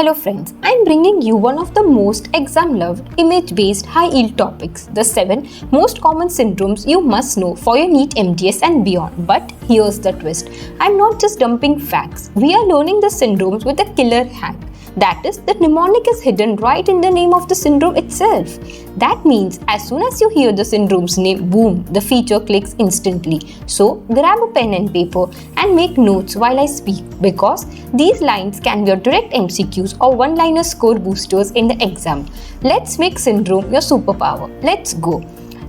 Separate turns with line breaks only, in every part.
Hello friends, I am bringing you one of the most exam-loved image-based high-yield topics, the 7 most common syndromes you must know for your NEET MDS and beyond. But here's the twist, I am not just dumping facts, we are learning the syndromes with a killer hack. That is, the mnemonic is hidden right in the name of the syndrome itself. That means as soon as you hear the syndrome's name, boom, the feature clicks instantly. So grab a pen and paper and make notes while I speak, because these lines can be your direct MCQs or one-liner score boosters in the exam. Let's make syndrome your superpower. Let's go.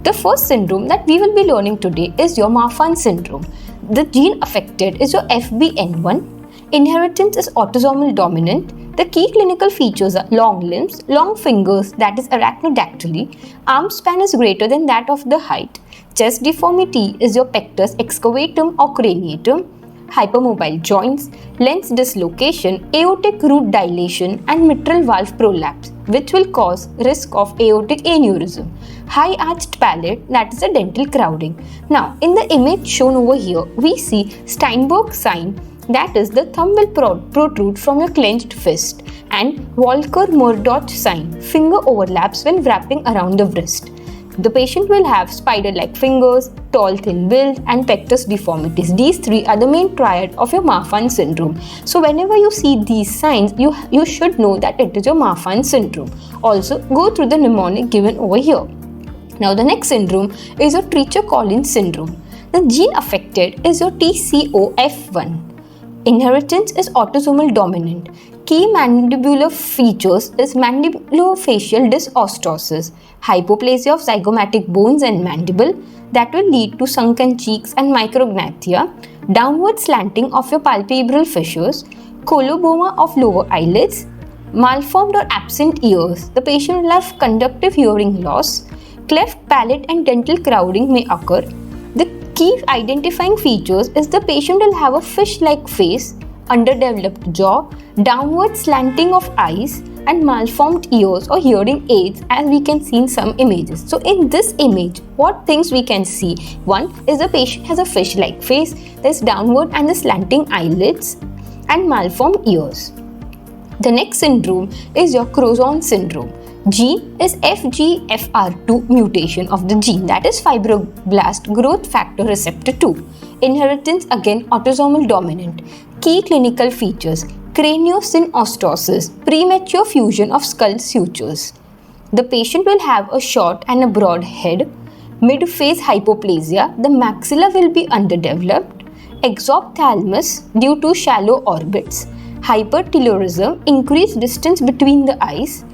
The first syndrome that we will be learning today is your Marfan Syndrome. The gene affected is your FBN1. Inheritance is autosomal dominant. The key clinical features are long limbs, long fingers, that is arachnodactyly, arm span is greater than that of the height, chest deformity is your pectus excavatum or craniatum, hypermobile joints, lens dislocation, aortic root dilation and mitral valve prolapse, which will cause risk of aortic aneurysm, high arched palate, that is a dental crowding. Now, in the image shown over here, we see Steinberg sign, that is the thumb will protrude from your clenched fist, and Walker-Murdoch sign, finger overlaps when wrapping around the wrist. The patient will have spider-like fingers, tall thin build and pectus deformities. These three are the main triad of your Marfan syndrome. So whenever you see these signs, you should know that it is your Marfan syndrome. Also, go through the mnemonic given over here. Now the next syndrome is your Treacher-Gorlin syndrome. The gene affected is your TCOF1. Inheritance is autosomal dominant. Key mandibular features is mandibulofacial dysostosis, hypoplasia of zygomatic bones and mandible that will lead to sunken cheeks and micrognathia, downward slanting of your palpebral fissures, coloboma of lower eyelids, malformed or absent ears. The patient will have conductive hearing loss, cleft palate and dental crowding may occur. The key identifying features is the patient will have a fish-like face, underdeveloped jaw, downward slanting of eyes and malformed ears or hearing aids, as we can see in some images. So in this image, what things we can see? One is the patient has a fish-like face, there's downward and the slanting eyelids and malformed ears. The next syndrome is your Crouzon Syndrome. Gene is FGFR2 mutation of the gene, that is fibroblast growth factor receptor 2. Inheritance again autosomal dominant. Key clinical features: craniosynostosis, premature fusion of skull sutures. The patient will have a short and a broad head, mid-face hypoplasia, the maxilla will be underdeveloped, exophthalmos due to shallow orbits, hypertelorism, increased distance between the eyes,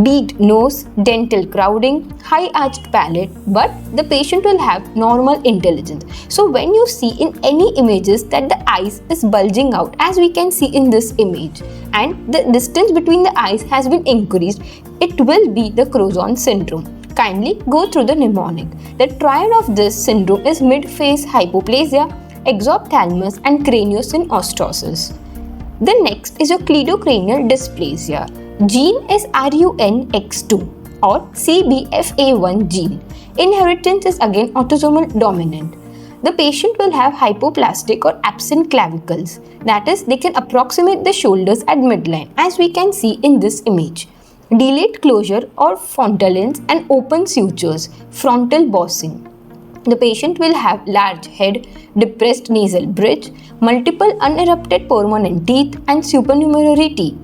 beaked nose, dental crowding, high arched palate, but the patient will have normal intelligence. So when you see in any images that the eyes is bulging out, as we can see in this image, and the distance between the eyes has been increased, it will be the Crouzon syndrome. Kindly go through the mnemonic. The triad of this syndrome is mid-face hypoplasia, exophthalmos and craniosynostosis. The next is your Cleidocranial Dysplasia. Gene is RUNX2 or CBFA1 gene. Inheritance is again autosomal dominant. The patient will have hypoplastic or absent clavicles, that is, they can approximate the shoulders at midline, as we can see in this image. Delayed closure or frontallins and open sutures, frontal bossing. The patient will have large head, depressed nasal bridge, multiple unerupted permanent teeth and supernumerary teeth,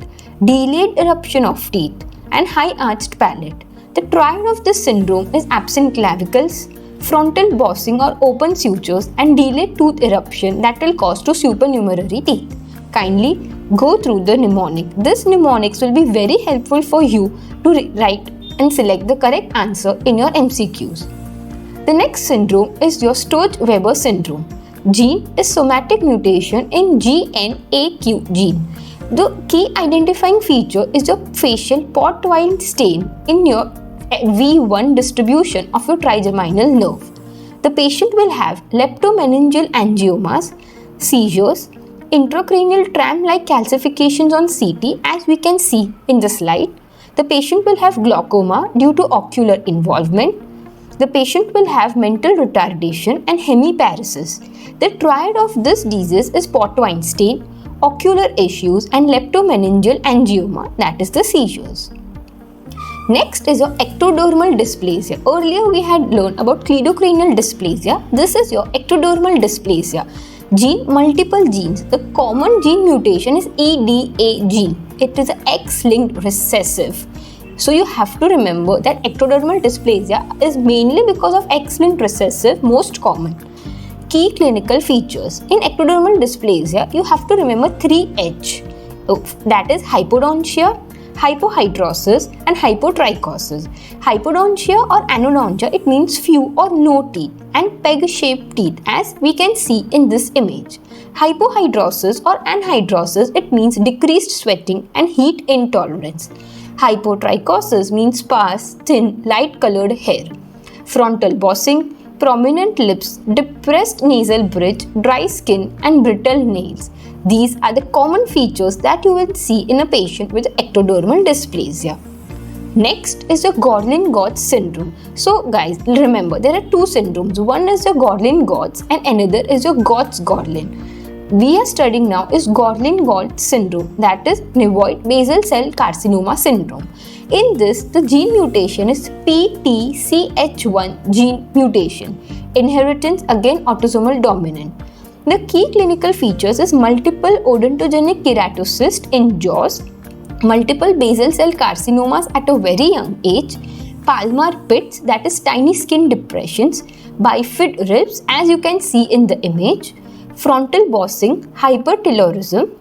delayed eruption of teeth and high arched palate. The triad of this syndrome is absent clavicles, frontal bossing or open sutures and delayed tooth eruption that will cause to supernumerary teeth. Kindly go through the mnemonic. This mnemonics will be very helpful for you to write and select the correct answer in your MCQs. The next syndrome is your Sturge-Weber Syndrome. Gene is somatic mutation in GNAQ gene. The key identifying feature is your facial port wine stain in your V1 distribution of your trigeminal nerve. The patient will have leptomeningeal angiomas, seizures, intracranial tram-like calcifications on CT, as we can see in the slide. The patient will have glaucoma due to ocular involvement. The patient will have mental retardation and hemiparesis. The triad of this disease is port wine stain, ocular issues, and leptomeningeal angioma, that is the seizures. Next is your ectodermal dysplasia. Earlier we had learned about cleidocranial dysplasia. This is your ectodermal dysplasia. Multiple genes. The common gene mutation is EDA gene. It is an X-linked recessive. So you have to remember that ectodermal dysplasia is mainly because of X-linked recessive, most common. Key clinical features. In ectodermal dysplasia, you have to remember 3H. That is hypodontia, hypohidrosis, and hypotrichosis. Hypodontia or anodontia, it means few or no teeth, and peg-shaped teeth, as we can see in this image. Hypohidrosis or anhidrosis, it means decreased sweating and heat intolerance. Hypotrichosis means sparse, thin, light-colored hair. Frontal bossing, prominent lips, depressed nasal bridge, dry skin, and brittle nails. These are the common features that you will see in a patient with ectodermal dysplasia. Next is the Gorlin-Goltz Syndrome. So guys, remember there are two syndromes. One is the Gorlin-Goltz and another is your Goltz-Gorlin. We are studying now is Gorlin-Goltz Syndrome, that is nevoid basal cell carcinoma syndrome. In this, the gene mutation is PTCH1 gene mutation. Inheritance, again autosomal dominant. The key clinical features is multiple odontogenic keratocysts in jaws, multiple basal cell carcinomas at a very young age, palmar pits, that is tiny skin depressions, bifid ribs as you can see in the image, frontal bossing, hypertelorism,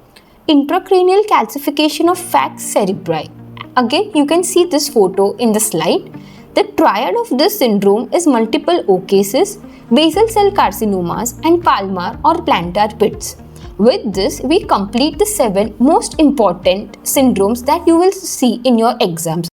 intracranial calcification of falx cerebri. Again, you can see this photo in the slide. The triad of this syndrome is multiple ocases, basal cell carcinomas, and palmar or plantar pits. With this, we complete the 7 most important syndromes that you will see in your exams.